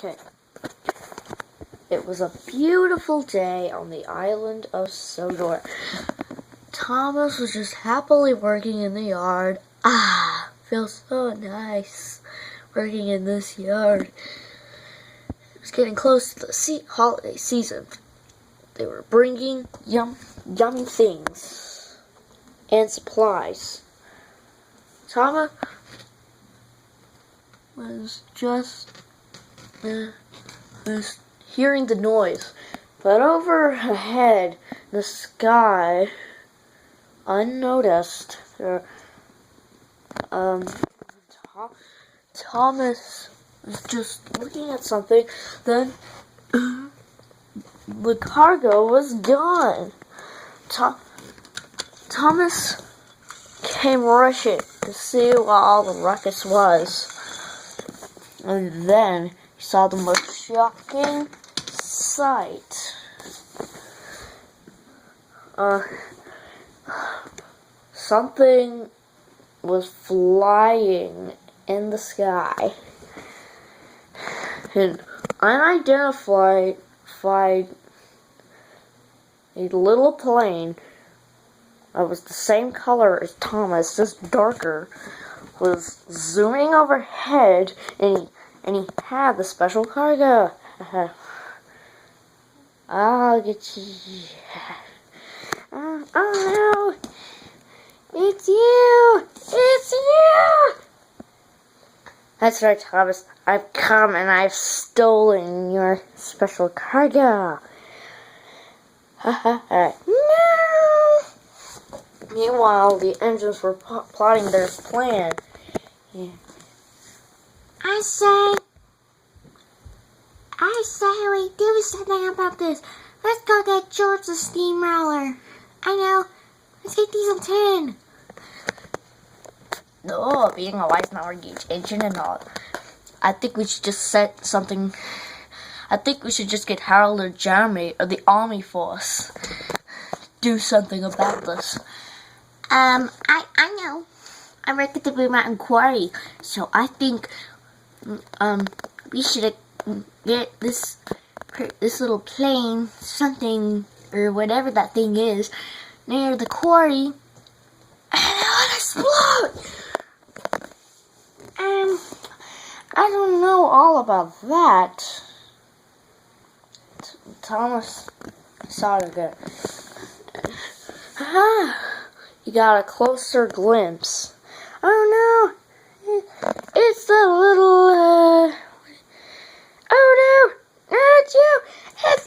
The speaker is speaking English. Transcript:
Okay. It was a beautiful day on the island of Sodor. Thomas was just happily working in the yard. Feels so nice working in this yard. It was getting close to the holiday season. They were bringing yummy things and supplies. Thomas was just was hearing the noise, but overhead in the sky, unnoticed, Thomas was just looking at something. Then the cargo was gone. Thomas came rushing to see what all the ruckus was, and then he saw the most shocking sight. Something was flying in the sky. An unidentified a little plane that was the same color as Thomas, just darker, was zooming overhead, and he had the special cargo. I'll get you. Oh no! It's you! It's you! That's right, Thomas. I've come and I've stolen your special cargo. No! Meanwhile, the engines were plotting their plan. Yeah. I say we do something about this. Let's go get George the steamroller. I know. Let's get diesel 10. No, being a wise now gauge engine and all. I think we should just set something. I think we should just get Harold or Jeremy or the Army Force. Do something about this. I know. I work at the Blue Mountain Quarry, so I think we should get this little plane, something or whatever that thing is, near the quarry, and it'll explode. I don't know all about that. Thomas saw it again. He got a closer glimpse. Oh no! It's the little. Oh no! It's you! It's